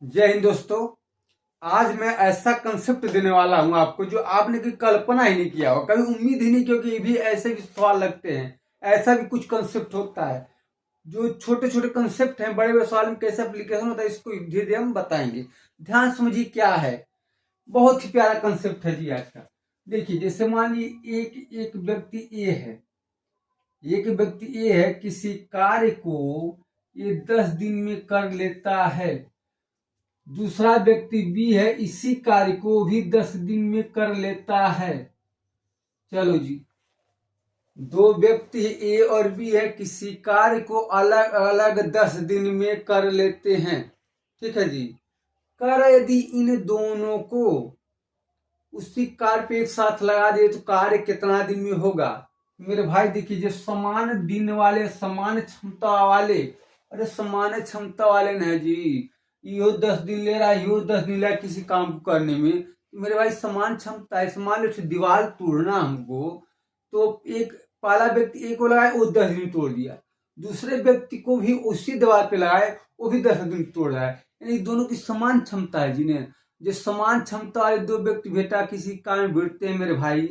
जय हिंद दोस्तों। आज मैं ऐसा कंसेप्ट देने वाला हूं आपको जो आपने की कल्पना ही नहीं किया हो, कभी उम्मीद ही नहीं, क्योंकि ये भी ऐसे भी सवाल लगते हैं। ऐसा भी कुछ कंसेप्ट होता है। जो छोटे छोटे कंसेप्ट हैं, बड़े बड़े सवाल में कैसे एप्लीकेशन होता है, इसको धीरे धीरे हम बताएंगे। ध्यान समझिए क्या है। बहुत ही प्यारा कंसेप्ट है जी आज का। देखिए, जैसे मान लीजिए एक एक व्यक्ति ए है। एक व्यक्ति ए है, किसी कार्य को ये 10 दिन में कर लेता है। दूसरा व्यक्ति बी है, इसी कार्य को भी 10 दिन में कर लेता है। चलो जी, दो व्यक्ति ए और बी है, किसी कार्य को अलग अलग 10 दिन में कर लेते हैं। ठीक है जी। कर यदि इन दोनों को उसी कार्य पे एक साथ लगा दिए तो कार्य कितना दिन में होगा? मेरे भाई देखिए, जो समान दिन वाले, समान क्षमता वाले, अरे समान क्षमता वाले न जी, यो 10 दिन ले रहा है, यो 10 दिन ले रहा है किसी काम को करने में। मेरे भाई समान क्षमता है। मान लो दीवार तोड़ना हमको, तो एक पहला व्यक्ति एक को लगाए, वो 10 दिन में तोड़ दिया। दूसरे व्यक्ति को भी उसी दीवार पे लगाए, वो भी 10 दिन में तोड़ रहा है। यानी दोनों की समान क्षमता है। जिन्हें जो समान क्षमता वाले दो व्यक्ति बेटा किसी काम में भिड़ते हैं मेरे भाई,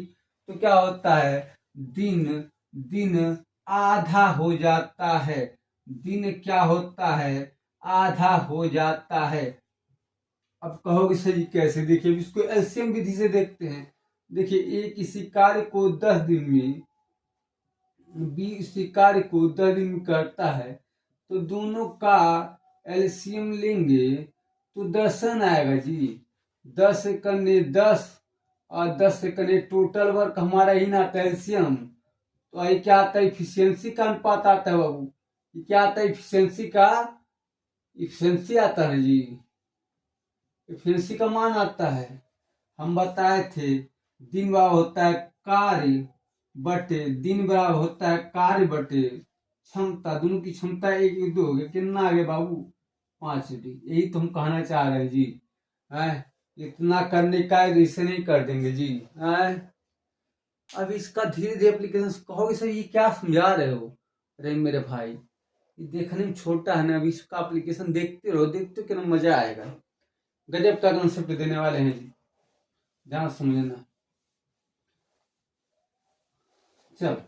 तो क्या होता है? दिन दिन आधा हो जाता है। दिन क्या होता है? आधा हो जाता है। अब कहोगे सर कैसे? देखिए, इसको एलसीएम विधि से देखते हैं। देखिए, ए किसी कार्य को 10 दिन में, बी इसी कार्य को 10 दिन में करता है, तो दोनों का एलसीएम लेंगे तो 10 आएगा जी। 10 कने 10 और 10 से कने टोटल वर्क हमारा ही ना आता है एलसीएम। तो ये क्या आता है? इफिशियंसी का अनुपात आता है बाबू। ये क्या आता है? इफिशियंसी आता है जी। इफिशियंसी का मान आता है। हम बताए थे, दिन बराबर होता है कार्य बटे, दिन बराबर होता है कार्य बटे क्षमता। दोनों की क्षमता एक दो हो गया, कितना आ गया बाबू? 5D। यही तो हम कहना चाह रहे हैं जी। इतना करने का ऐसे नहीं कर देंगे जी। अब इसका धीरे धीरे एप्लीकेशन कहोगे सर ये क्या समझा रहे हो? अरे मेरे भाई, ये देखने में छोटा है ना, अब इसका एप्लीकेशन देखते रहो, देखते हो कितना मजा आएगा। गजब का कंसेप्ट देने वाले हैं जी, ध्यान समझना। चल,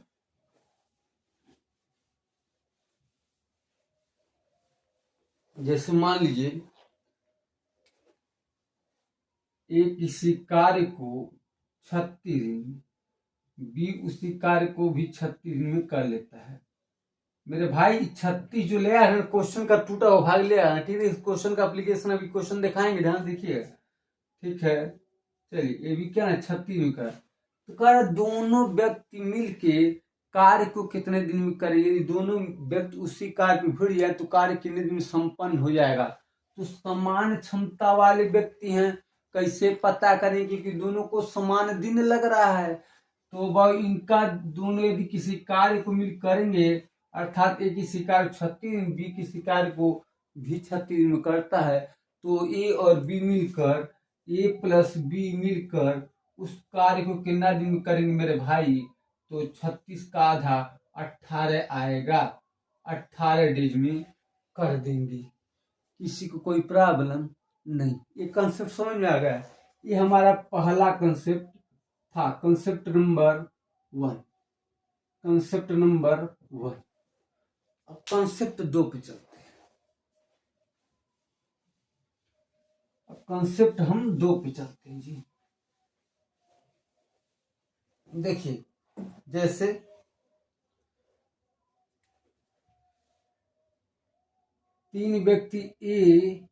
जैसे मान लीजिए ए किसी कार्य को 36 दिन, बी उसी कार्य को भी 36 दिन में कर लेता है। मेरे भाई 36 जो ले आया है, क्वेश्चन का टूटा हुआ भाग ले आया। ठीक है, इस क्वेश्चन का एप्लीकेशन अभी क्वेश्चन दिखाएंगे, ध्यान देखिए। ठीक है, चलिए, ये भी क्या है? 36 में कर, तो कह दोनों व्यक्ति मिलके कार्य को कितने दिन में करेंगे? यदि दोनों व्यक्ति उसी कार्य पे भिड़ जाए तो कार्य कितने दिन में संपन्न हो जाएगा? तो समान क्षमता वाले व्यक्ति हैं, कैसे पता करेंगे कि दोनों को समान दिन लग रहा है? तो वह इनका दोनों यदि किसी कार्य को मिल करेंगे, अर्थात ए किसी कार्य 36 दिन, बी किसी कार्य को भी 36 दिन में करता है, तो ए और बी मिलकर, ए प्लस बी मिलकर उस कार्य को कितना दिन में करेंगे मेरे भाई? तो 36 का आधा 18 आएगा। 18 डेज में कर देंगे। किसी को कोई प्रॉब्लम नहीं। ये कंसेप्ट समझ में आ गया? ये हमारा पहला कंसेप्ट था, कंसेप्ट नंबर 1। Concept number 1। अब कंसेप्ट 2 पे चलते हैं। अब कंसेप्ट हम 2 पे चलते हैं जी। देखिए, जैसे तीन व्यक्ति ए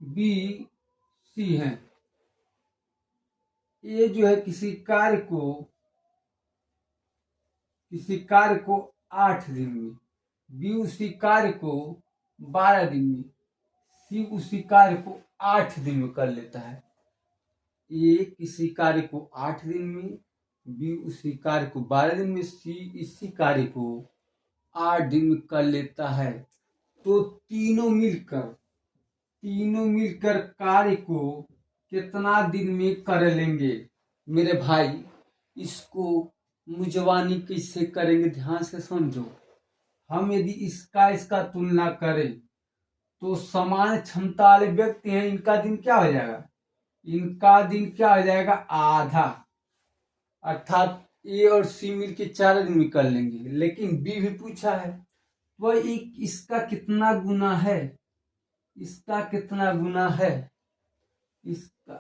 बी सी हैं। ए जो है किसी कार्य को 8 दिन में, बी उसी कार्य को 12 दिन में, सी उसी कार्य को 8 दिन में कर लेता है। ए किसी कार्य को 8 दिन में, बी उसी कार्य को 12 दिन में, सी इसी कार्य को 8 दिन में कर लेता है। तो तीनों मिलकर कार्य को कितना दिन में कर लेंगे? मेरे भाई, इसको मुजवानी कैसे करेंगे? ध्यान से समझो। हम यदि इसका तुलना करें तो समान क्षमता वाले व्यक्ति हैं, इनका दिन क्या हो जाएगा, इनका दिन क्या हो जाएगा, आधा। अर्थात ए और सी मिलके 4 दिन में कर लेंगे। लेकिन बी भी पूछा है, वह एक इसका कितना गुना है, इसका कितना गुना है, इसका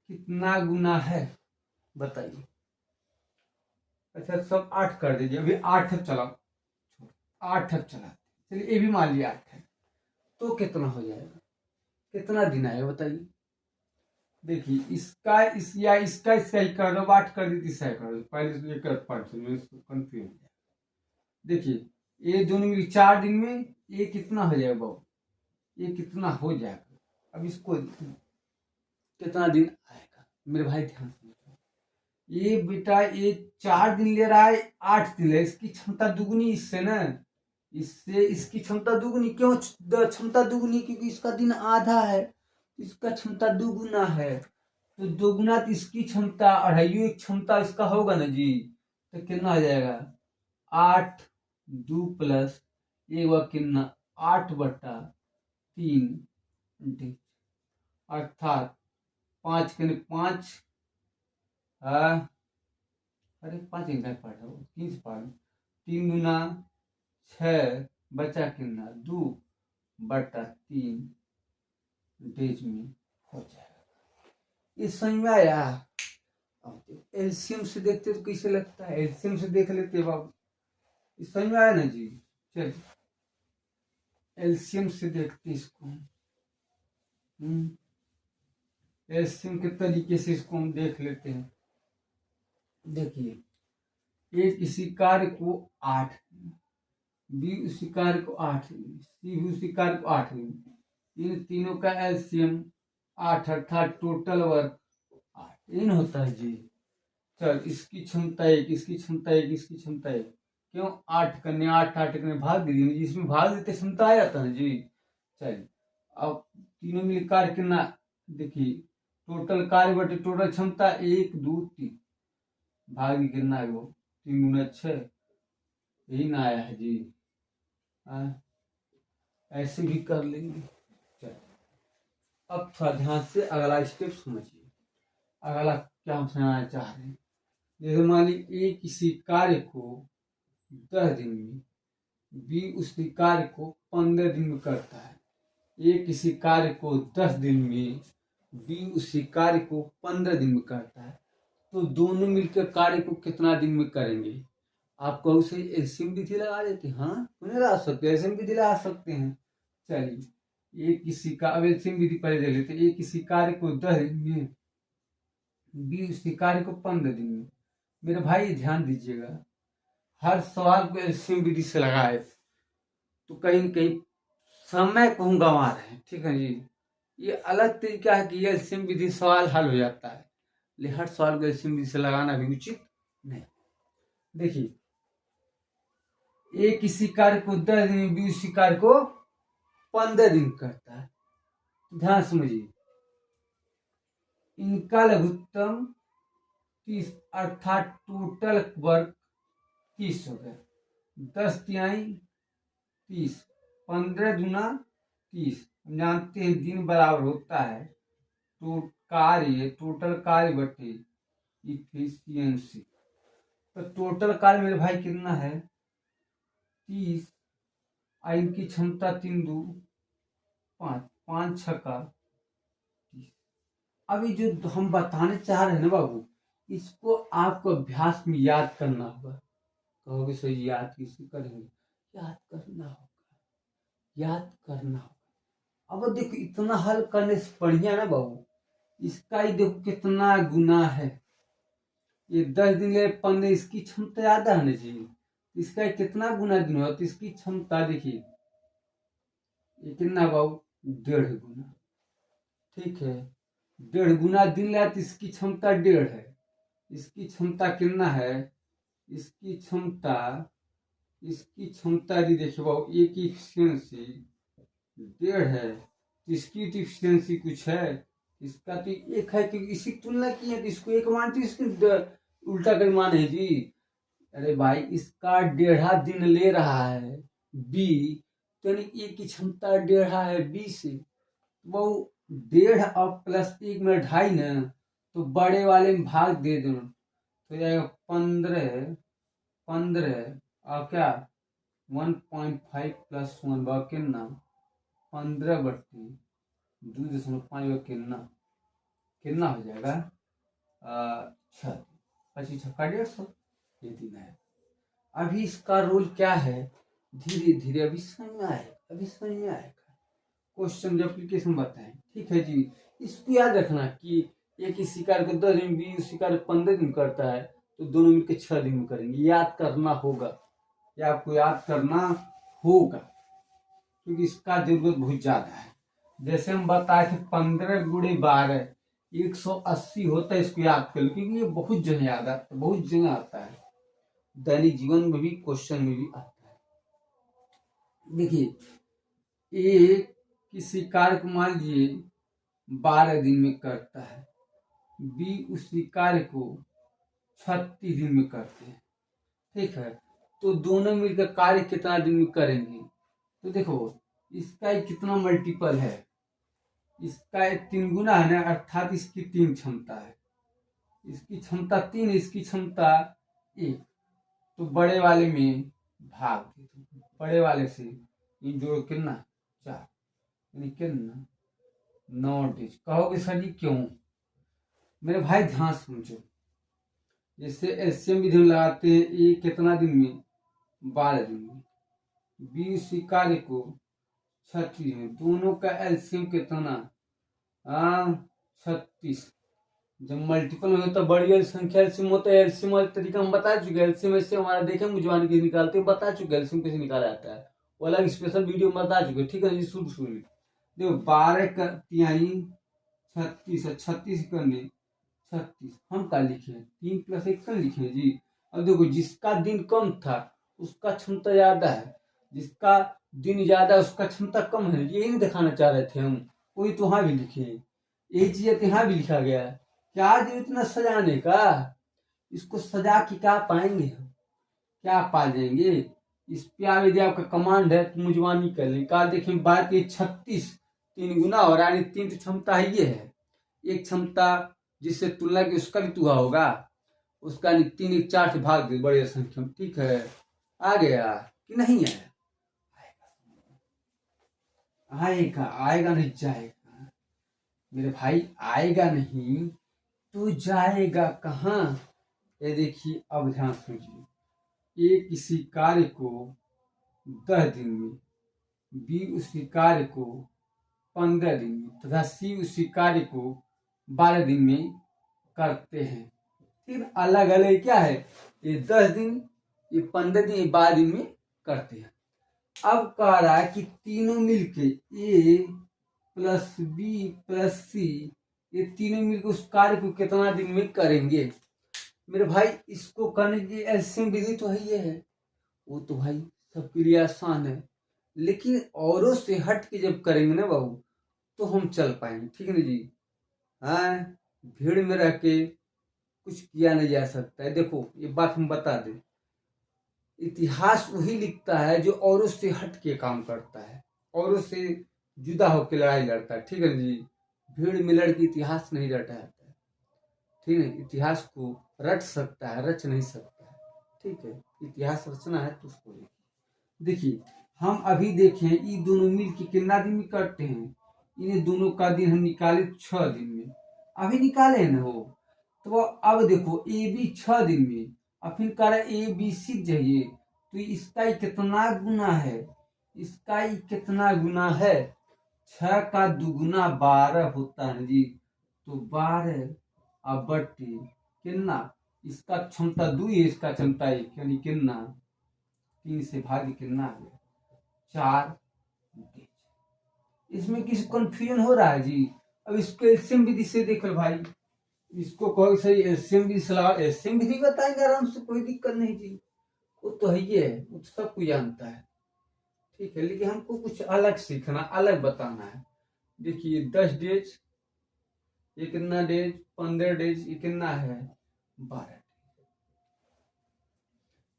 कितना गुना है, बताइए। अच्छा सब 8 कर दीजिए, अभी 8 चलाओ, 8 चला, चलिए ये भी मान लिया 8 है। तो कितना हो जाएगा, कितना दिन आएगा बताइए। देखिए इसका इस या इसका ही कर दो, 8 कर दी, तीसरा कर दो, पहले एक कंफ्यूज। देखिए ये दोनों मिली 4 दिन में, ये कितना हो जाएगा बाबू, ये कितना हो जाएगा। अब इसको कितना दिन आएगा मेरे भाई, ध्यान से ये बेटा, ये 4 दिन ले रहा है, 8 दिन ले, इसकी क्षमता दुगुनी इससे ना, इससे इसकी क्षमता दुगुनी। क्यों क्षमता दुगुनी, क्योंकि इसका दिन आधा है, इसका क्षमता दुगुना है। तो दोगुना तो इसकी क्षमता, अढ़ाइयों क्षमता इसका होगा ना जी। तो कितना आ जाएगा, 8 2 प्लस 1 कितना, 8/3, अर्थात 5 के 5, अरे 5 इनका पाठ है, 3 से पाठ, 3 गुना 6 बचा कितना, 2/3 डेज में हो जाएगा। इस समझ में आया। अब एलसीएम से देखते तो कैसे लगता है, एलसीएम से देख लेते बाबू। इस समझ में आया ना जी। चलिए एलसीएम से देखते इसको, एलसीएम के तरीके से इसको हम देख लेते हैं। देखिए एक इसी कार्य को 8, बी उसी कार्य को 8, सी भी उसी कार्य को 8, इन तीनों का एलसीएम 8, अर्थात टोटल वर्क 8 इन होता है जी। चल इसकी क्षमता 1, इसकी क्षमता 1, इसकी क्षमता 1, क्यों 8 करने 8 करने भाग दीजिए, जिसमें भाग देते क्षमता आ जाता है जी। चलिए अब तीनों मिल कार्य कितना, देखिए टोटल कार्य बटे टोटल क्षमता 1 2 3, भाग कितना है वो, 3 गुना 6, यही ना आया है जी। ऐसे भी कर लेंगे। चलिए अब थोड़ा ध्यान से अगला स्टेप समझिए, अगला क्या हम समझना चाह रहे हैं। जैसे मान लीजिए ए किसी कार्य को 10 दिन में, बी उसी कार्य को 15 दिन में करता है। ए किसी कार्य को 10 दिन में, बी उसी कार्य को 15 दिन में करता है। तो दोनों मिलकर कार्य को कितना दिन में करेंगे। आप कहो से एलसीएम विधि लगा देते, हाँ क्यों लगा सकते, एलसीएम विधि लगा सकते हैं। चलिए ए किसी का, अब एलसीएम विधि पहले देख लेते। ए किसी कार्य को 10 दिन में, बी उसी कार्य को 15 दिन में। मेरे भाई ध्यान दीजिएगा, हर सवाल को एलसीएम विधि से लगाए तो कहीं न कहीं समय को हम गंवा रहे हैं, ठीक है जी। ये अलग तरीका है कि एलसीएम विधि सवाल हल हो जाता है, लेकिन हर सवाल को एलसीएम विधि से लगाना भी उचित नहीं। देखिए ए किसी कार्य को 10 दिन में, बी उसी कार्य को 15 दिन करता है। ध्यान समझिए, इनका लघुत्तम 30, अर्थात टोटल वर्क 30 हो गया। 10 तिहाई 30, 15 गुना 30। हम जानते हैं दिन बराबर होता है तो कार्य, टोटल कार्य बटे इफिशियंसी। तो टोटल कार्य मेरे भाई कितना है 30, इनकी क्षमता 3 2 5, 5 6 का 30। अभी जो हम बताने चाह रहे हैं ना बाबू, इसको आपको अभ्यास में याद करना होगा। कहोगे सर याद किसी करेंगे, याद करना होगा, याद करना होगा। अब देखो इतना हल करने से बढ़िया ना बाबू, इसका ही देखो कितना गुना है। ये 10 दिन ले 15, इसकी क्षमता ज्यादा है ना जी, इसका कितना गुना दिन होगा। तो इसकी क्षमता देखिए ये कितना बाबू 1.5 गुना, ठीक है। 1.5 गुना दिन ले तो इसकी क्षमता 1.5 है। इसकी क्षमता कितना है, इसकी क्षमता यदि देखिए बाबू, एक की इफिशियंसी 1.5 है, इसकी तो इफिशियंसी कुछ है, इसका तो 1 है, क्योंकि इसकी तुलना की है तो इसको 1 मानते, इसकी उल्टा कर मान है जी। अरे भाई इसका 1.5 दिन ले रहा है बी, तो यानी ए की क्षमता 1.5 है बी से, वो 1.5 और प्लस 1 में 2.5 ना, तो बड़े वाले में भाग दे दो तो जाएगा 15 और क्या 1.5 प्लस 1 बा कितना 15/2.5 कितना हो जाएगा 25 छक्का 150 ये दिन है। अभी इसका रोल क्या है धीरे धीरे अभी समझ में आएगा क्वेश्चन जो एप्लीकेशन बताएं। ठीक है जी, इसको याद रखना कि एक ही शिकार को 10 दिन बी शिकार 15 दिन करता है तो दोनों मिलकर 6 दिन में करेंगे। याद करना होगा, या आपको याद करना होगा क्योंकि इसका जरूरत बहुत ज्यादा है। जैसे हम बताए थे 15 × 12 180 होता है, इसको याद कर लो क्योंकि ये बहुत जगह आता है, दैनिक जीवन में भी क्वेश्चन में भी आता है। देखिए एक किसी कार्य को मान लीजिए 12 दिन में करता है, बी उसी कार्य को 36 दिन में करते हैं। ठीक है, तो दोनों मिलकर कार्य कितना दिन में करेंगे, तो देखो इसका कितना मल्टीपल है, इसका 3 गुना है ना, अर्थात इसकी 3 क्षमता है, इसकी क्षमता 3, इसकी क्षमता 1, तो बड़े वाले में भाग दे, बड़े वाले से इन जोड़ कितना 4 यानी कितना 9 डेज। कहोगे सर जी क्यों, मेरे भाई ध्यान समझो। जैसे एलसीएम विधि में लगाते हैं ए कितना दिन में 12 दिन में, बी उसी कार्य को 36 में, दोनों का एलसीएम कितना 36। जब मल्टीपल में होता बड़ी संख्या एलसीएम होता है, एलसीएम वाला तरीका हम बता चुके हैं। एलसीएम ऐसे हमारा देखे मुझवानी कैसे निकालते हैं बता चुके, एलसीएम कैसे निकाला जाता है वो अलग स्पेशल वीडियो में बता चुके। ठीक है जी, शुरू में देखो 12 का 3 36 है, 36 करने 36 हम क्या लिखे 3 + 1 कर लिखे जी। अब देखो जिसका दिन कम था उसका क्षमता ज्यादा है, जिसका दिन ज्यादा उसका क्षमता कम है, यही नहीं दिखाना चाह रहे थे हम, वही तो वहां भी लिखे, यही चीज यहाँ भी लिखा गया है। क्या जो इतना सजाने का, इसको सजा के क्या पाएंगे हम, क्या पा जाएंगे। इस पे यदि आपका कमांड है तो मुझवानी कर लें। कहा देखें बात की 36 3 गुना हो रहा है, 3 तो क्षमता ही ये है, एक क्षमता जिससे तुलना की उसका भी तुहा होगा, उसका 3 1 4 से भाग दे बड़े संख्या में। ठीक है, आ गया कि नहीं आया, आएगा नहीं जाएगा मेरे भाई, आएगा नहीं तो जाएगा कहाँ। ये देखिए अब ध्यान सुनिए, ए किसी कार्य को 10 दिन में, बी उसी कार्य को 15 दिन में तथा सी उसी कार्य को 12 दिन में करते हैं। फिर अलग अलग क्या है, ये 10 दिन, ये 15 दिन, ये 12 दिन में करते हैं। अब कह रहा है कि तीनों मिलके ए प्लस बी प्लस सी, ये तीनों मिलकर उस कार्य को कितना दिन में करेंगे। मेरे भाई इसको करने की एलसीएम विधि तो है, ये है वो तो भाई सबके लिए आसान है, लेकिन औरों से हट के जब करेंगे ना बाबू तो हम चल पाएंगे। ठीक है ना जी, हाँ भीड़ में रह के कुछ किया नहीं जा सकता है। देखो ये बात हम बता दें, इतिहास वही लिखता है जो औरों से हट के काम करता है, औरों से जुदा होकर लड़ाई लड़ता है। ठीक है जी, भीड़ में लड़ के इतिहास नहीं रटा जाता है। ठीक है, इतिहास को रट सकता है, रच नहीं सकता है। ठीक है, इतिहास रचना है तो उसको देखिए। हम अभी देखें ये दोनों मिल के कितना दिन में करते हैं, इन्हें दोनों का दिन हम निकाले 6 दिन में, अभी निकाले ना हो तो अब देखो ए बी 6 दिन में, अब फिर कह रहा ए बी सी चाहिए, तो इसका ही कितना गुना है, इसका ही कितना गुना है, 6 का 2 गुना 12 होता है जी, तो 12 अब बट्टी कितना, इसका क्षमता 2 है, इसका क्षमता 1 यानी कितना 3 से भाग कितना आ गया 4 डेज। इसमें किसी कंफ्यूजन हो रहा है जी। अब इसको एलसीएम विधि से देख लो भाई, इसको कहो सही एलसीएम विधि सलाह, एलसीएम विधि बताएंगे आराम से, कोई दिक्कत नहीं जी, वो तो है ही है, वो तो सब कोई जानता है। ठीक है, लेकिन हमको कुछ अलग सीखना, अलग बताना है। देखिए 10 डेज, ये कितना डेज 15 डेज, ये कितना है 12।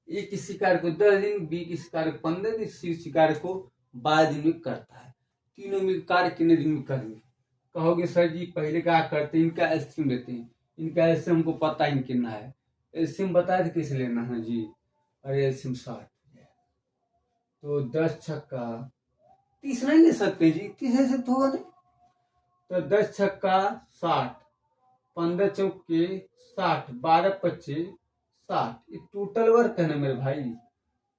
ए किसी कार्य को 10 दिन, बी किसी कार्य को 15 दिन, सी किसी कार्य को 12 दिन में करता है। तीनों मिल कार्य कितने दिन में करेंगे? कहोगे सर जी पहले क्या करते हैं, इनका एल्सियम लेते हैं, इनका एल्सियम हमको पता ही कितना है, एल्सियम बताए थे कैसे लेना है जी। अरे एल्सियम 60, तो 10 छक्का 30 नहीं ले सकते जी, 30 ऐसे तो होगा नहीं। तो 10 छक्का 60, 15 चौके 60, 12 25 60, ये टोटल वर्क है ना मेरे भाई।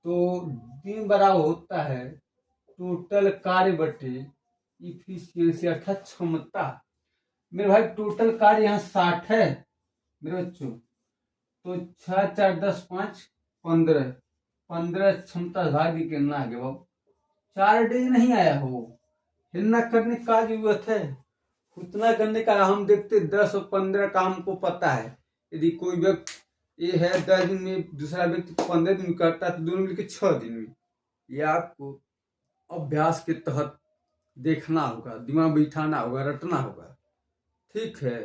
तो दिन बराबर होता है टोटल कार्य बटे इफिशियंसी अर्थात क्षमता। मेरे भाई टोटल कार्य यहाँ 60 है मेरे बच्चों, तो 6 4 10 5 15, 15 क्षमता भाग भी कितना आ गया बाबू, 4 डे नहीं आया हो, हिलना करने का जरूरत है, उतना करने का। हम देखते 10 और 15 का हमको पता है। यदि कोई व्यक्ति ये है 10 दिन में, दूसरा व्यक्ति 15 दिन में करता है, तो दोनों मिलकर 6 दिन में। ये आपको अभ्यास के तहत देखना होगा, दिमाग बिठाना होगा, रटना होगा, ठीक है।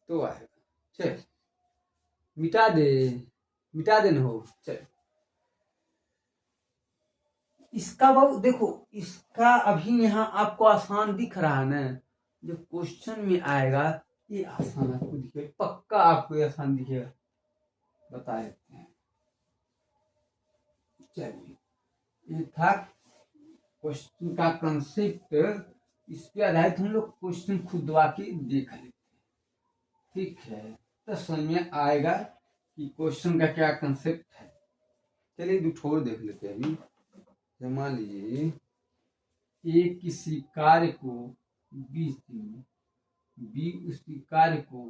तो आएगा। चल मिटा दे न हो। चल इसका बाबू देखो, इसका अभी यहाँ आपको आसान दिख रहा है ना, जो क्वेश्चन में आएगा ये आसान आपको दिखेगा, पक्का आपको आसान दिखेगा, बता देते हैं। चलिए ये था क्वेश्चन का कंसेप्ट, इस पे आधारित हम लोग क्वेश्चन खुदवा के देख लेते हैं, ठीक है। तो समझ में आएगा कि क्वेश्चन का क्या कंसेप्ट है। चलिए दो ठोर देख लेते हैं अभी। मान लीजिए ए किसी कार्य को 20 दिन में, बी उसी कार्य को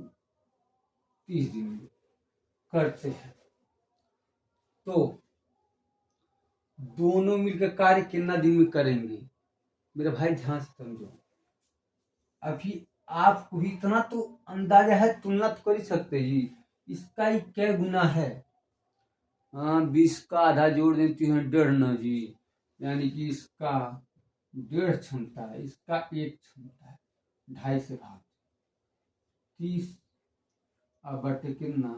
30 दिन में करते हैं, तो दोनों मिलकर कार्य कितना दिन में करेंगे? मेरा भाई ध्यान से समझो, अभी आपको भी इतना तो अंदाजा है, तुलना तो कर ही सकते जी, इसका ही क्या गुना है। हाँ 20 का आधा जोड़ देती है 1.5 ना जी, यानी कि इसका 1.5 क्षमता है, इसका 1 क्षमता है, 2.5 से भाग 30 अब बटे कितना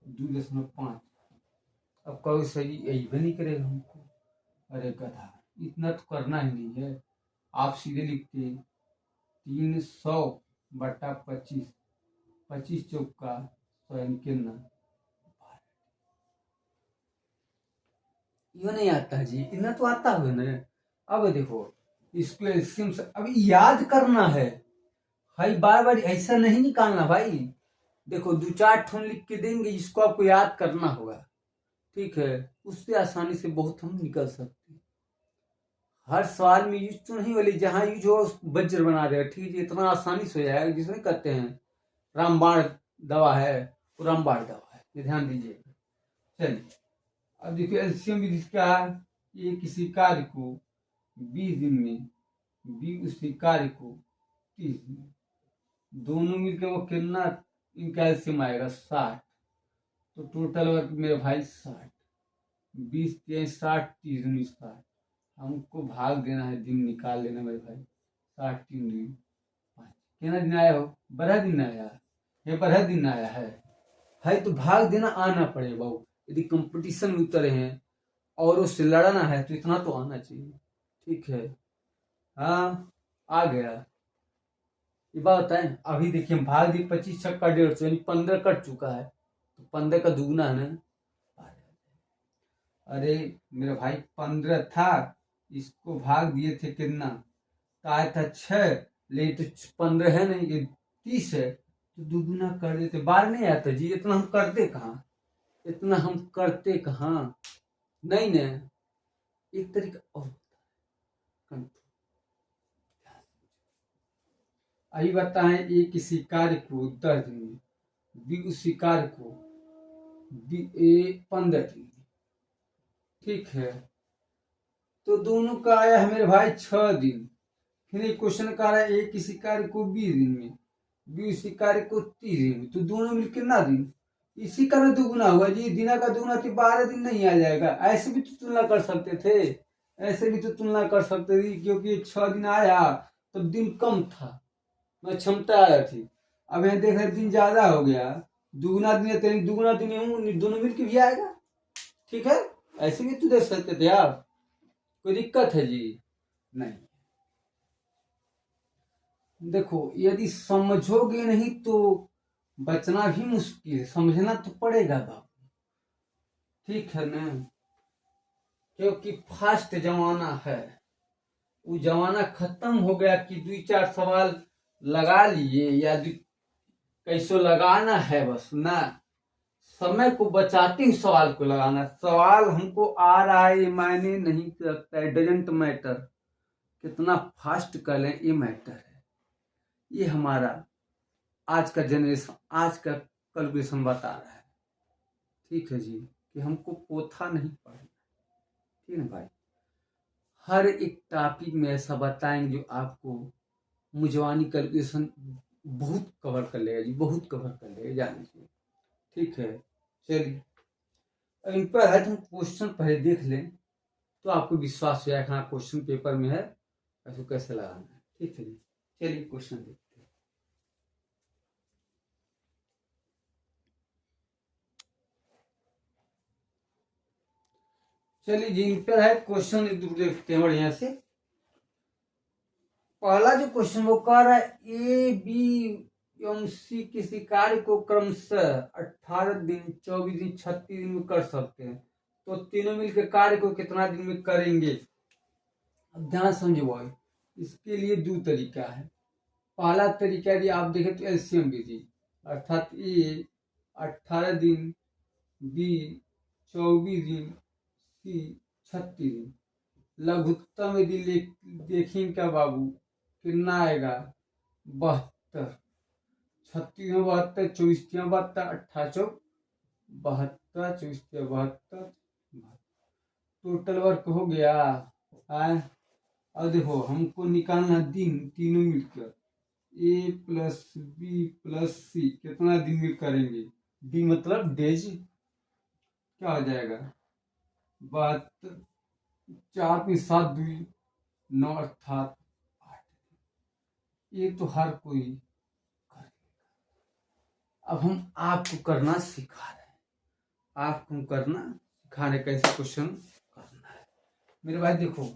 2.5। अब कहो सही यही भी नहीं करेगा हमको, अरे गधा इतना तो करना ही नहीं है। आप सीधे लिखते 300 बटा 25, 25 चौका 100 यानी कितना, ये नहीं आता जी, इतना तो आता है ना। अब देखो इसको एल्सियम से अब याद करना है भाई, बार बार ऐसा नहीं निकालना भाई। देखो 2-4 ठोन लिख के देंगे, इसको आपको याद करना होगा, ठीक है। उससे आसानी से बहुत हम निकल सकते हैं। हर सवाल में यूज तो नहीं वाली, जहां यूज हो वज्र बना देगा, ठीक है। इतना आसानी से हो जाएगा, जिसमें कहते हैं रामबाण दवा है, वो रामबाण दवा है, ये ध्यान दीजिएगा। चलिए अब देखिए एल्सियम विधि क्या है, ये किसी कार्य को 20 दिन में, बी उसी कार्य को 30 दिन, दोनों मिलकर वो कितना इनका एल्सियम आएगा 60, तो टोटल वर्क मेरे भाई 60, 20 3 60, 30 19 60, हमको भाग देना है, दिन निकाल लेना मेरे भाई। 60 3 दिन 5, कितना दिन आया हो, 12 दिन आया, ये 12 दिन आया है भाई, तो भाग देना आना पड़ेगा बाबू। यदि कंपटीशन में उतरे हैं और उससे लड़ना है तो इतना तो आना चाहिए, ठीक है। हाँ आ गया। ये बात बताएं, अभी देखिए हम भाग दी 25 छक्का 150 यानी 15 कट चुका है, तो 15 का दुगना है ना। अरे मेरा भाई 15 था, इसको भाग दिए थे कितना, तो आया था 6, ले तो 15 है नहीं, ये 30 है, तो दुगुना कर देते, 12 नहीं आता जी। इतना हम करते कहाँ, इतना हम करते कहाँ, नहीं ना। एक तरीका और आई बताएं, ये किसी कार्य को 10 दिन में, बी उसी कार्य को 15 दिन में, ठीक है। तो दोनों का आया है मेरे भाई 6 दिन। फिर एक क्वेश्चन का रहा है ए किसी कार्य को 20 दिन में, बी उसी कार्य को 30 दिन में, तो दोनों मिल कितना दिन, इसी का भी दुगुना हुआ जी, दिना का दुगुना तो 12 दिन नहीं आ जाएगा। ऐसे भी तो तुलना कर सकते थे, ऐसे भी तो तुलना कर सकते थे, क्योंकि 6 दिन आया तो दिन कम था, मैं क्षमता आया थी। अब यहाँ देख रहे दिन ज्यादा हो गया, दुगुना दिन है, दुगुना दिन दोनों मिल के भी आएगा, ठीक है। ऐसे भी तो देख सकते थे आप। कोई दिक्कत है जी? नहीं। देखो, यदि समझोगे नहीं तो बचना भी मुश्किल है, समझना तो पड़ेगा बाबू, ठीक है ना? क्योंकि फास्ट जमाना है, वो जमाना खत्म हो गया कि 2-4 सवाल लगा लिए या कैसो लगाना है, बस ना। समय को बचाते ही सवाल को लगाना। सवाल हमको आ रहा है ये मायने नहीं रखता है, डजेंट मैटर कितना फास्ट कर लें, ये मैटर है। ये हमारा आज का जनरेशन, आज का कैलकुलेशन बता रहा है, ठीक है जी, कि हमको पोथा नहीं पढ़ना, ठीक है भाई। हर एक टॉपिक में ऐसा बताएंगे जो आपको मुजवानी कैलकुलेशन बहुत कवर कर लेगा जी, बहुत कवर कर लेगा, जान लीजिए, ठीक है। चलिए, अब इन पर है, हम क्वेश्चन पहले देख लें तो आपको विश्वास हो जाएगा हाँ क्वेश्चन पेपर में है, ऐसे कैसे लगाना है, ठीक है जी। चलिए क्वेश्चन देखते हैं। चलिए जी, इन पर है क्वेश्चन, देखते हैं बढ़िया से। पहला जो क्वेश्चन वो कह रहा है ए बी एवं सी किसी कार्य को क्रमशः 18 दिन, 24 दिन, 36 दिन में कर सकते हैं, तो तीनों मिलकर कार्य को कितना दिन में करेंगे? अब ध्यान समझो भाई, इसके लिए दो तरीका है। पहला तरीका यदि आप देखें तो एलसीएम विधि, अर्थात ए 18 दिन, बी 24 दिन, सी 36 दिन। लघुत्तम यदि देखें क्या बाबू, कितना आएगा? 72। 36 में 72, 24 में 72, 18 72, 24 72, टोटल वर्क हो गया। अब देखो हमको निकालना दिन, तीनों मिलकर ए प्लस बी प्लस सी कितना दिन में करेंगे? डी मतलब डेज, क्या हो जाएगा? 72, 4 में 7 2 9 अर्थात 8। ये तो हर कोई कर लेगा। अब हम आपको करना सिखा रहे हैं, आपको करना सिखा रहे कैसे क्वेश्चन करना है। मेरे भाई देखो,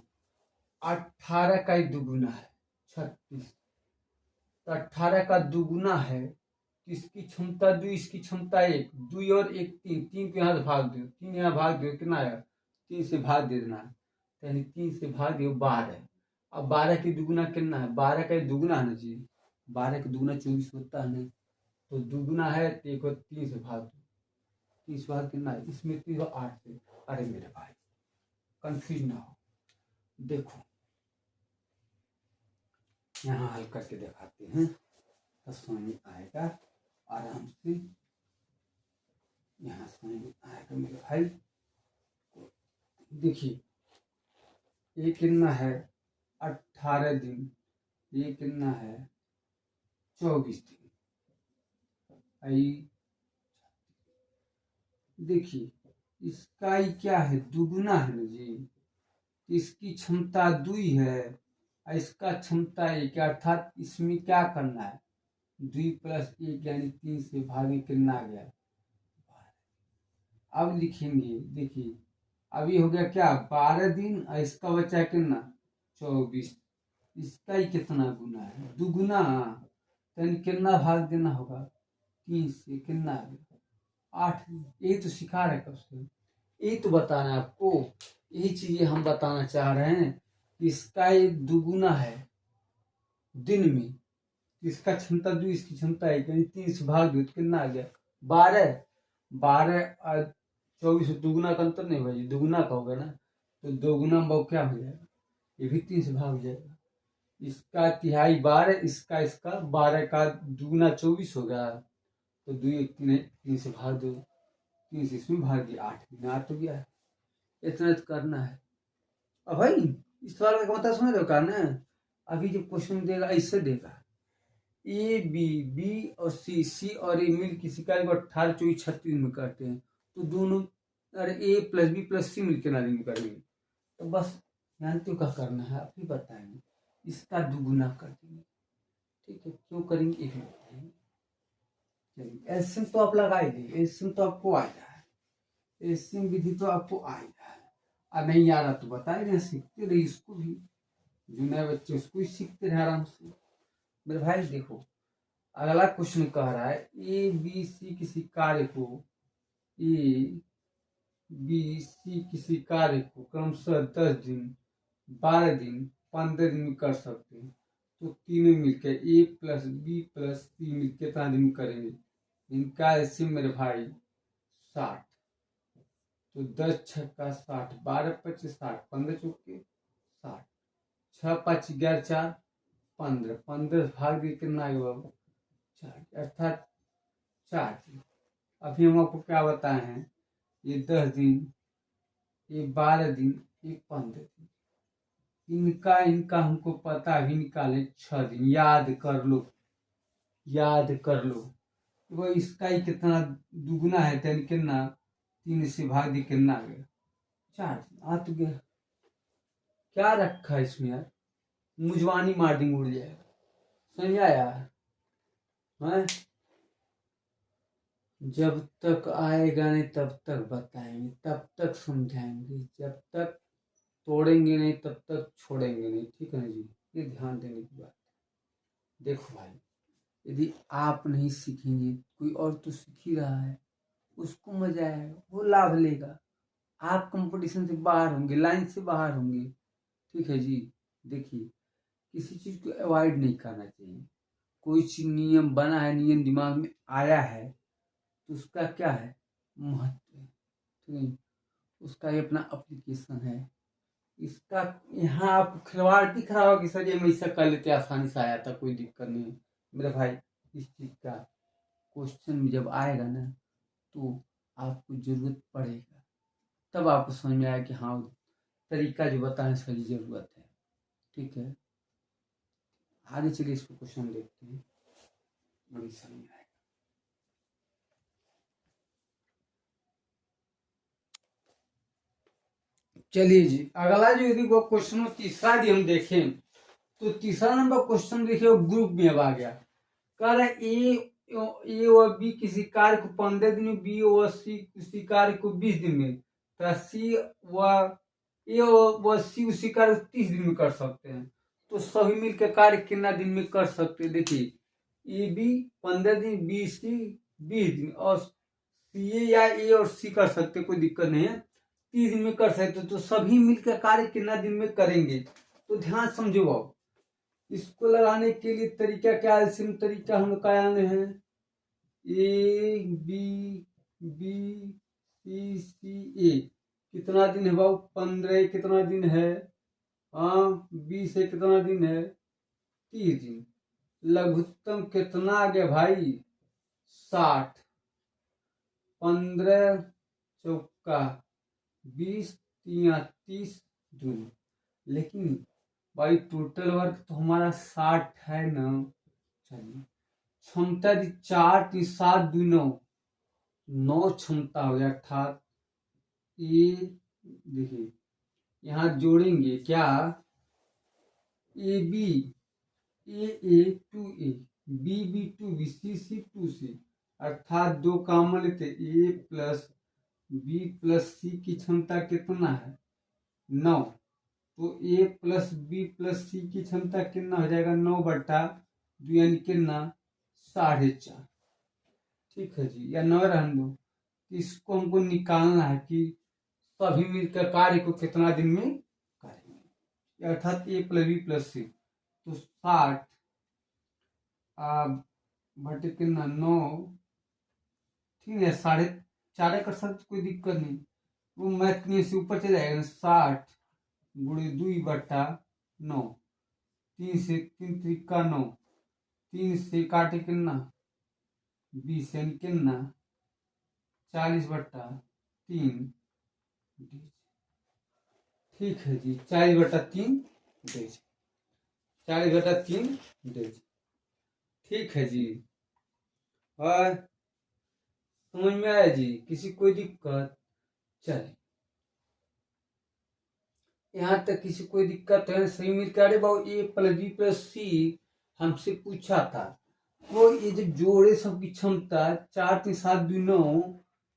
18 का ही दुगुना है 36, तो 18 का दुगुना है, इसकी क्षमता 2, इसकी क्षमता 1, 2 और 1 3, 3 को यहाँ भाग दो, 3 यहाँ भाग दो, कितना आया? 3 से भाग दे देना, यानी 3 से भाग दो 12। अब 12 की दुगुना कितना है? 12 का ही दुगुना है ना जी, 12 का दुगुना 24 होता है ना, तो दुगुना है तो एक 3 से भाग दो, 3 से भाग कितना है? इसमें 3 और 8 से। अरे मेरे भाई कंफ्यूज ना हो, देखो यहाँ हल करके दिखाते हैं तो समझ में आएगा आराम से, यहाँ समझ में आएगा मेरे भाई। देखिए ये कितना है? 18 दिन, ये कितना है? 24 दिन। देखिए इसका ही क्या है? दुगुना है ना जी, इसकी क्षमता 2 है, इसका क्षमता 1, अर्थात इसमें क्या करना है? 2 प्लस 1 यानी 3 से भागे, कितना आ गया? अब लिखेंगे, देखिए अभी हो गया क्या? 12 दिन, और इसका बचा कितना? 24। इसका ही कितना गुना है? दुगुना, तो कितना भाग देना होगा? 3 से, कितना आ गया? 8। यही तो सिखा रहे कब से, यही तो बताना है आपको, यही चीजें हम बताना चाह रहे हैं। इसका एक दुगुना है दिन में, इसका क्षमता 2, इसकी क्षमता 1, यानी 3 से भाग दो, कितना आ गया? 12। 12 और 24 दुगुना का अंतर नहीं भाई, दुगुना का होगा ना, तो दोगुना में क्या हो जाएगा? ये भी 3 से भाग जाएगा। इसका तिहाई 12, इसका 12 का दुगुना 24 हो गया, तो 2 1 3 से भाग दो, 3 से इसमें भाग दिया, 8 दिन 8 हो गया। इतना तो करना है। अब भाई इस सवाल का मतलब समझ रहे हो ना? अभी जो क्वेश्चन देगा ऐसे देगा, ए बी, बी और सी, सी और ए मिल किसी कार्य को 18 24 36 में करते हैं, तो दोनों, अरे ए प्लस बी प्लस सी मिलकर नारी में करेंगे, तो बस जानते हो क्या करना है, आप ही बताएंगे, इसका दुगुना कर देंगे, ठीक है? क्यों करेंगे एक बताएंगे। चलिए एलसीएम तो आप लगा ही दिए, एलसीएम तो आपको आ रहा है, एलसीएम विधि तो आपको आ रहा है। नहीं आ रहा तो बताए रहे, सीखते रही इसको भी, जो नए बच्चे उसको ही सीखते रहे आराम से। मेरे भाई देखो, अगला क्वेश्चन कह रहा है ए बी सी किसी कार्य को, ए बी सी किसी कार्य को क्रमशः 10 दिन, 12 दिन, 15 दिन में कर सकते हैं, तो तीनों मिलकर ए प्लस बी प्लस सी मिलकर कितना दिन में करेंगे? इनका ऐसे मेरे भाई 60, तो 10 छक्का 60, 12 25 60, 15 चौके 60, 6 5 11 4 15, 15 भाग दिए कितना आएगा बाबू? 4, अर्थात 4 दिन। अभी हम आपको क्या बताए हैं, ये 10 दिन, ये 12 दिन, ये 15 दिन, इनका हमको पता भी निकाले 6 दिन, याद कर लो, याद कर लो। वो इसका ही कितना दुगना है, तेन कितना 3 से भाग दी कितना आ गया? 4 दिन आ तो गया। क्या रखा है इसमें यार, मुजवानी मार देंगे, उड़ जाएगा, समझ आया है? जब तक आएगा नहीं तब तक बताएंगे, तब तक समझाएंगे, जब तक तोड़ेंगे नहीं तब तक छोड़ेंगे नहीं, ठीक है ना जी? ये ध्यान देने की बात है। देखो भाई, यदि आप नहीं सीखेंगे, कोई और तो सीख ही रहा है, उसको मजा आएगा, वो लाभ लेगा, आप कंपटीशन से बाहर होंगे, लाइन से बाहर होंगे, ठीक है जी? देखिए, किसी चीज को अवॉइड नहीं करना चाहिए। कोई चीज नियम बना है, नियम दिमाग में आया है, तो उसका क्या है महत्व है, ठीक है? उसका ये अपना एप्लीकेशन है। इसका यहाँ आप खिलवाड़ दिख रहा हो कि सर ये हम ऐसा कर लेते, आसानी से आया था, कोई दिक्कत नहीं है मेरे भाई। इस चीज का क्वेश्चन में जब आएगा ना, तो आपको जरूरत पड़ेगा, तब आपको समझ में आया कि हाँ तरीका जो बताने सही जरूरत है, ठीक है? आगे चलिए इसको क्वेश्चन देखते हैं, बड़ी समझ में आएगा। चलिए जी, अगला जो यदि वो क्वेश्चन तीसरा यदि हम देखें, तो तीसरा नंबर क्वेश्चन देखिए, वो ग्रुप में अब आ गया। कह रहे ए और बी किसी कार्य को 15 दिन में, बी और सी किसी कार्य को 20 दिन में, तो सी व ए व सी उसी कार्य को 30 दिन में कर सकते हैं, तो सभी मिलकर कार्य कितना दिन में कर सकते हैं? देखिए, ए बी 15 दिन, बी सी 20 दिन, और सी ए या ए और सी कर सकते, कोई दिक्कत नहीं है, 30 दिन में कर सकते, तो सभी मिलकर कार्य कितना दिन में करेंगे? तो ध्यान समझो, अब इसको लगाने के लिए तरीका क्या है? सिम तरीका हम लगाने हैं, ए बी बी सी सी ए, कितना दिन है बाबू? 15, कितना दिन है? हाँ, 20 से कितना दिन है? 30 दिन। लघुत्तम कितना आ गया भाई? 60, 15 चौका 20, 30 दिन। लेकिन भाई टोटल वर्क तो हमारा 60 है ना। चलिए, क्षमता 4 3 7 2 9, 9 क्षमता हो गया, अर्थात ए, देखिए यहाँ जोड़ेंगे क्या? A B A two A, B B two B, C C two C, अर्थात 2 कॉमन लेते, A plus B plus C की क्षमता कितना है? 9, तो A plus B plus C की क्षमता कितना हो जाएगा? 9/2, यानी कितना? 4.5, ठीक है जी? या 9 रहने दो, इसको हमको निकालना है कि सभी मिलकर कार्य को कितना दिन में करेंगे, अर्थात ए प्लस बी प्लस सी, तो 60 बटे कितना? 9, ठीक है? 4.5 कर सकते, कोई दिक्कत नहीं, वो मैथ के से ऊपर चले जाएगा। 60 गुणे 2/9, 3 से 3 त्रिका 9, 3 से काटे कितना? 20, यानी कितना? 40/3, ठीक है जी? 40/3 डेज, 40/3 डेज, ठीक है जी? और समझ में आया जी? किसी कोई दिक्कत? चलिए, यहाँ तक किसी कोई दिक्कत है? सही मिलकर, अरे बाबू ए प्लस बी प्लस सी हमसे पूछा था, वो ये जो जोड़े सबकी क्षमता 4 3 7 2 9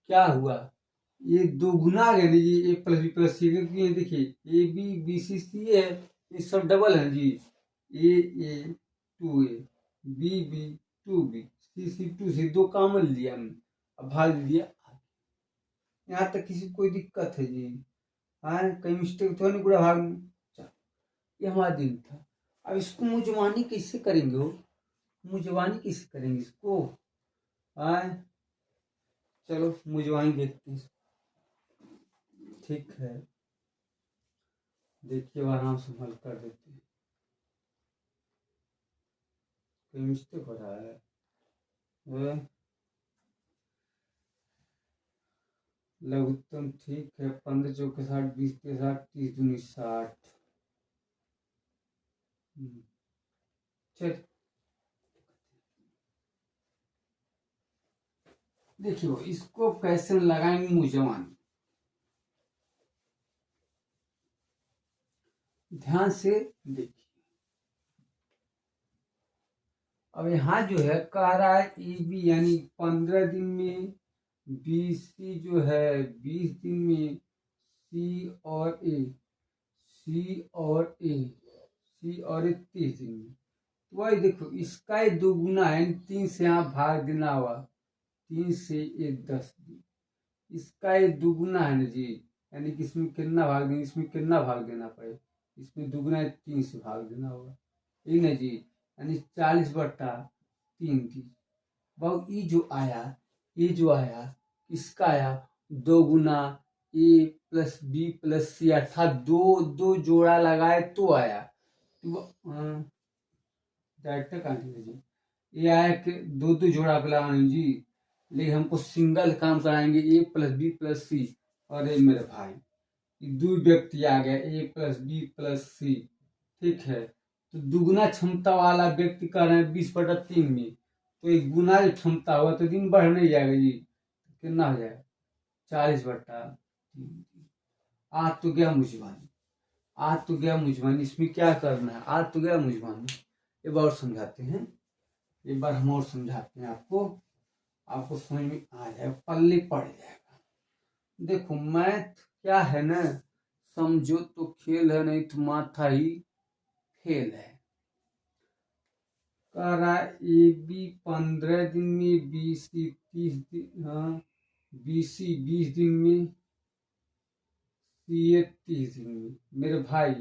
क्या हुआ? ये दो गुना आ गया ना जी, ए प्लस बी प्लस सी, क्योंकि ये देखिए ए बी बी सी सी है, ये सब डबल है जी। A two A, B two B, C two C, दो कॉमन लिया हमने, अब भाग दिया। यहाँ तक किसी को कोई दिक्कत है जी? हाँ, कहीं मिस्टेक तो नहीं पूरा भाग में? चलो, ये हमारा दिन था। अब इसको मुजवानी कैसे करेंगे हो? मुजवानी कैसे करेंगे इसको? हाँ, चलो मुजवानी देखते हैं। ठीक है, देखिए आराम से हल कर देते हैं। कोई मिस्टेक हो रहा है? लघुत्तम ठीक है, 15 चौके 60, 20 के 60, 30 दूनी 60। चल, देखिए इसको कैसे लगाएंगे मुजवानी, ध्यान से देखिए। अब यहाँ जो है कह रहा है ई बी यानी 15 दिन में, बी सी जो है 20 दिन में, सी और ए, सी और ए, सी और ए 30 दिन में। तो वही देखो इसका ही दोगुना है, 3 से यहाँ भाग देना हुआ, 3 से ये 10 दिन, इसका ये दुगुना है ना जी, यानी कि इसमें कितना भाग देना, इसमें कितना भाग देना पड़े, इसमें दुगुना है 3 से भाग देना होगा, ठीक ना जी, यानी 40/3 की। बहुत ये जो आया इसका आया दो गुना ए प्लस बी प्लस सी, अर्थात दो दो जोड़ा लगाए तो आया। तो डायरेक्टर कहाँ जी, ये आया कि दो दो जोड़ा लगाना जी, लेकिन हमको सिंगल काम कराएंगे, ए प्लस बी प्लस सी। और ये मेरे भाई दो व्यक्ति आ गए, ए प्लस बी प्लस सी, ठीक है। तो दुगुना क्षमता वाला व्यक्ति कर रहे हैं 20/3 में, तो एक गुना जो क्षमता हुआ तो दिन बढ़ नहीं जाएगा जी, कितना हो जाएगा 40/3। आज तो गया मुझवानी, आज तो गया मुझवानी, इसमें क्या करना है, आज तो गया मुझवानी। एक बार और समझाते हैं, एक बार हम और समझाते हैं आपको, आपको समझ में आ जाएगा, पल्ले पड़ जाएगा। देखो मैथ क्या है ना, समझो तो खेल है, नहीं तो माथा ही फेल है। कह रहा ए बी 15 दिन में, बी सी 30 दिन, हाँ बी सी 20 दिन में, सी 30 दिन में। मेरे भाई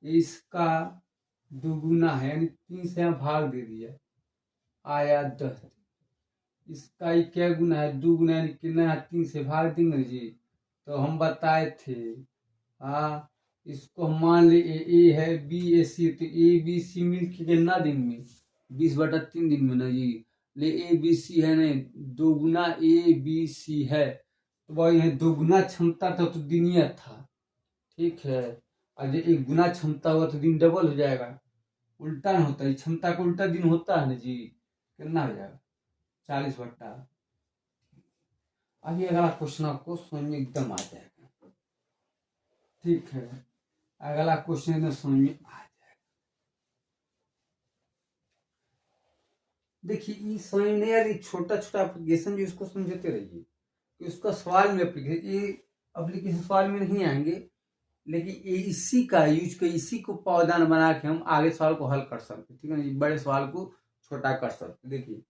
इसका दुगुना है, यानी 3 से यहाँ भाग दे दिया, आया 10। इसका ही क्या गुना है, दुगुना, यानी कितना 3 से भाग देंगे जी। तो हम बताए थे, हाँ इसको हम मान ले ए है, बी ए सी, तो ए बी सी मिल के कितना दिन में, 20/3 दिन में ना जी। ले ए बी सी है ना, दो गुना ए बी सी है, तो वही है दोगुना क्षमता था तो दिन ही था, ठीक है। और जब एक गुना क्षमता हुआ तो दिन डबल हो जाएगा, उल्टा नहीं होता है, क्षमता का उल्टा दिन होता है ना जी, कितना हो जाएगा 40/। अभी अगला क्वेश्चन आपको समझ में एकदम आ जाएगा, ठीक है। अगला क्वेश्चन एकदम समझ में आ जाएगा। देखिए ये समझ नहीं यार, छोटा छोटा एप्लीकेशन जो इसको समझते रहिए, कि उसका सवाल में एप्लीकेशन, ये एप्लीकेशन सवाल में नहीं आएंगे, लेकिन ये इसी का यूज कर, इसी को पावदान बना के हम आगे सवाल को हल कर सकते, ठीक है ना, बड़े सवाल को छोटा कर सकते। देखिए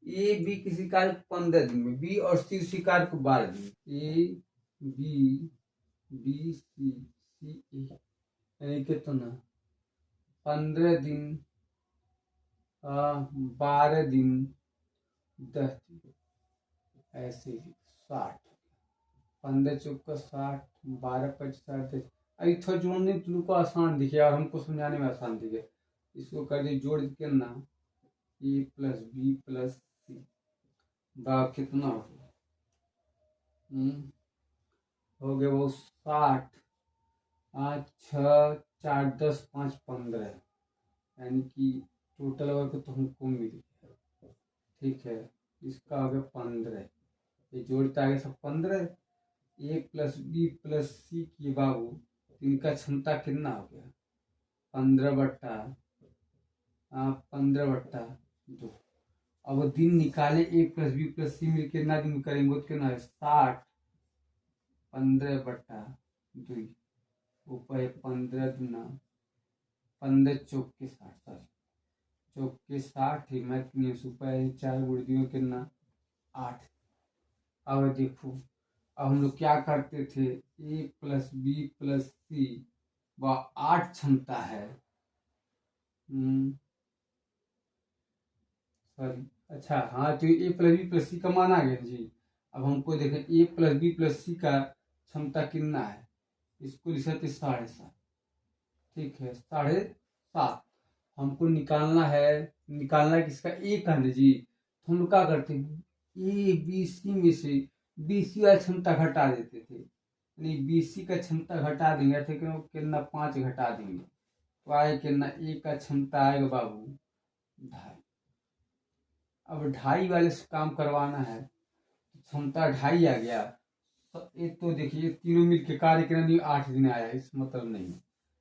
ए बी किसी कार्य को 15 दिन में, बी और सी उसी कार्य को 12 दिन में, ए बी बी सी सी ए, यानी कितना 15 दिन, 12 दिन, 10 दिन, ऐसे ही 60, 15 चौका 60, 12×5 = 60। अभी थोड़ा जोड़ने तुमको आसान दिखे और हमको समझाने में आसान दिखे, इसको कर दिए जोड़ के ना, ए प्लस बी प्लस सी, बा कितना हो गया, हो गया वो 60, 5 6 4 10 5 15, यानी कि टोटल वर्क तो हमको मिल गया, ठीक है। इसका हो गया 15, ये जोड़ता है सब 15, ए प्लस बी प्लस सी की बाबू, इनका क्षमता कितना हो गया 15/2। अब दिन निकाले, ए प्लस बी प्लस सी मिल कितना दिन करेंगे तो कितना है 60, 15/2 ऊपर 15 दूना 15 चौक के 60, सॉरी चौक के 60 ही मैं ऊपर 4 गुर्दियों कितना 8। अब देखो, अब हम लोग क्या करते थे, a + b + c वह 8 क्षमता है। सॉरी, अच्छा हाँ, तो a + b + c का मान आ गया जी। अब हमको देखें a + b + c का क्षमता कितना है, इसको लिख सकते 7.5। ठीक है, 7.5 हमको निकालना है किसका, a का ना जी। तो हम लोग क्या करते हैं, a b c में से bc वाला क्षमता घटा देते थे, यानी bc का क्षमता घटा देंगे थे कितना 5 घटा देंगे तो आए कितना a का क्षमता आएगा बाबू 2.5। अब 2.5 वाले से काम करवाना है, क्षमता 2.5 आ गया। तो ये तो देखिए तीनों मिलके कार्य करने 8 दिन आया, इस मतलब नहीं।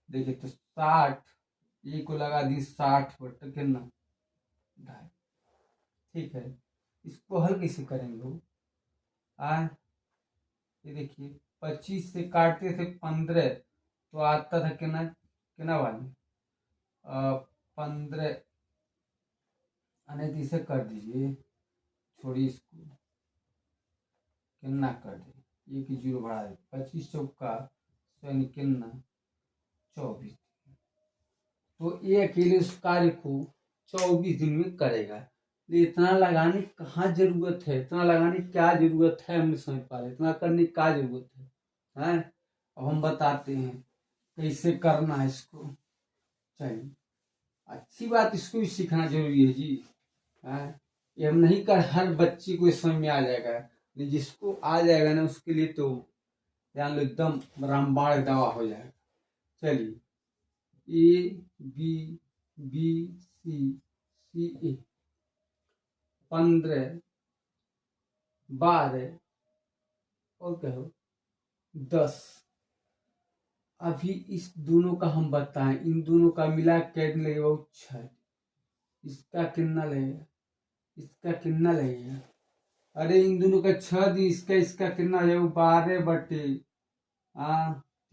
देखिए तो 60 ए को लगा दी 60 कितना 2.5। ठीक है, इसको हल कैसे करेंगे वो, ये देखिए 25 से काटते थे 15 तो आता था कितना कितना वाली 15, इसे कर दीजिए, छोड़िए इसको, कितना कर दे, एक 0 बढ़ा दे, 25 चौका कितना 24। तो ये अकेले उस कार्य को 24 दिन में करेगा। इतना लगाने की कहाँ जरूरत है, इतना लगाने की क्या जरूरत है, हम नहीं समझ पा रहे, इतना करने की क्या जरूरत है। अब हम बताते हैं कैसे करना है इसको। चलिए, अच्छी बात, इसको भी सीखना जरूरी है जी। ये हम नहीं कर, हर बच्चे को समझ में आ जाएगा, जिसको आ जाएगा ना उसके लिए तो ध्यान लो एकदम रामबाण दवा हो जाएगा। चलिए, A B B C C A 15 12 और कहो 10। अभी इस दोनों का हम बताएं, इन दोनों का मिला क्या लगेगा 6। इसका कितना लगेगा, इसका कितना लगेगा, अरे इन दोनों का 6 दिन, इसका कितना हो जाएगा 12/3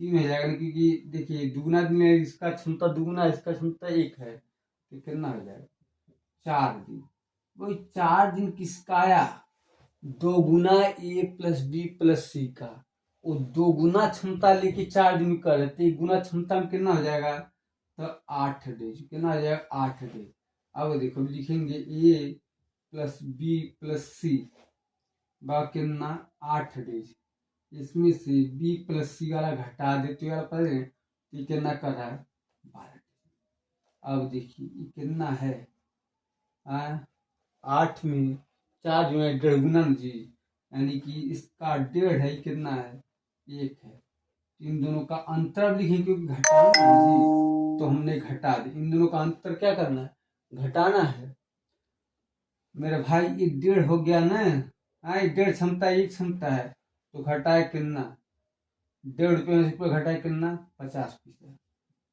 हो जाएगा, क्योंकि देखिए दुगुना दिन है, इसका क्षमता दुगुना, इसका क्षमता 1 है, तो कितना हो जाएगा 4 दिन। वही 4 दिन किसका आया, 2 गुना a + b + c का, वो 2 गुना क्षमता लेके 4 दिन कर रहे थे, 1 गुना क्षमता में कितना हो जाएगा, तो 8 डेज, कितना हो जाएगा 8 डेज। अब देखो लिखेंगे a + b + c बा कितना 8 डेज, इसमें से b + c वाला घटा देते वाला पहले, ये कितना कर रहा है 12 डेज। अब देखिए ये कितना है, 8 में 4 जो है 1.5 गुना जी, यानी कि इसका 1.5 है, कितना है 1 है। इन दोनों का अंतर लिखें क्योंकि घटाना है जी, तो हमने घटा दी। इन दोनों का अंतर क्या करना है, घटाना है मेरे भाई। ये 1.5 हो गया ना, 1.5 क्षमता 1 क्षमता है, तो घटाए कितना 1.5 रुपये घटाए कितना 50 पैसा,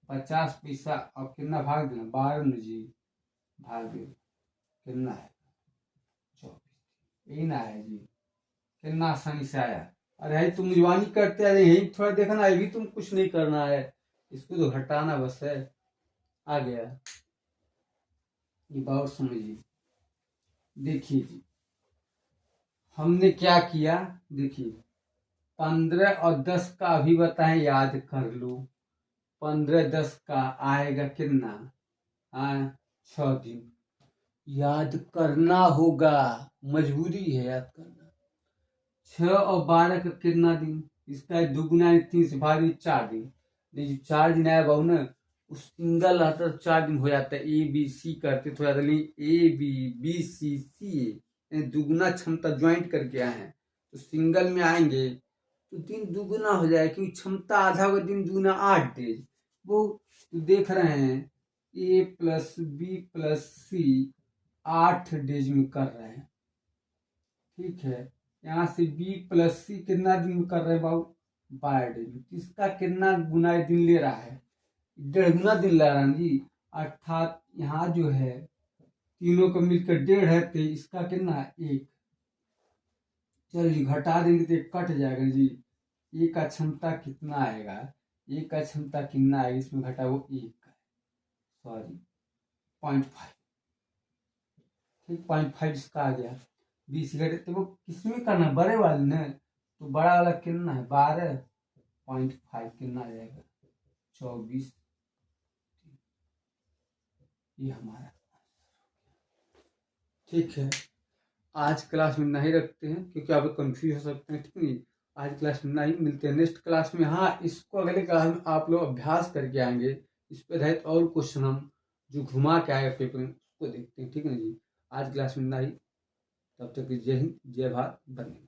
50 पैसा। अब कितना भाग देना 12 में जी, भाग दे कितना है 24। यही ना है जी, कितना आसानी से आया। अरे तुम जवानी करते आ, यही थोड़ा देखना, अभी तुम कुछ नहीं करना है, इसको तो घटाना बस है। आ गया, ये बात समझिए। देखिए जी, हमने क्या किया, देखिए 15 और 10 का अभी बताएं, याद कर लो। 15 10 का आएगा कितना, 6 दिन। याद करना होगा, मजबूरी है याद करना। 6 और 12 का कितना दिन, इसका 2 गुना 3 से भाग 4 दिन। जो 4 दिन आया बहु ना, उस सिंगल रहता 4 दिन हो जाता है। ए बी सी करते थोड़ा ए बी बी सी सी ए, दुगुना क्षमता ज्वाइंट करके आए हैं, तो सिंगल में आएंगे तो दिन दुगुना हो जाए, क्योंकि क्षमता आधा होगा, दिन दुगुना 8 डेज। वो तो देख रहे हैं a + b + c 8 डेज में कर रहे हैं। ठीक है, यहाँ से b + c कितना दिन में कर रहे हैं बाबू 12 डेज में। इसका कितना गुना दिन ले रहा है, 1.5 गुना दिन ले रहा है जी। अर्थात यहाँ जो है तीनों को मिलकर 1.5 है, तो इसका कितना है 1। चलो जी घटा देंगे तो कट जाएगा जी, ए का क्षमता कितना आएगा, ए का क्षमता कितना आएगा, इसमें घटा वो 1 का, सॉरी 0.5, ठीक 0.5 इसका आ गया। 20 घटे तो वो किसमें करना, बड़े वाले ने, तो बड़ा वाला कितना है 12.5, कितना आ जाएगा 24, ये हमारा, ठीक है। आज क्लास में नहीं रखते हैं क्योंकि आप कंफ्यूज हो सकते हैं, ठीक है। आज क्लास में नहीं मिलते हैं, नेक्स्ट क्लास में, हाँ इसको अगले क्लास में आप लोग अभ्यास करके आएंगे, इस पर रहे और क्वेश्चन हम जो घुमा के आएगा पेपर में उसको देखते हैं, ठीक है ना जी। आज क्लास में नहीं, तब तक जय हिंद जय भारत, धन्यवाद।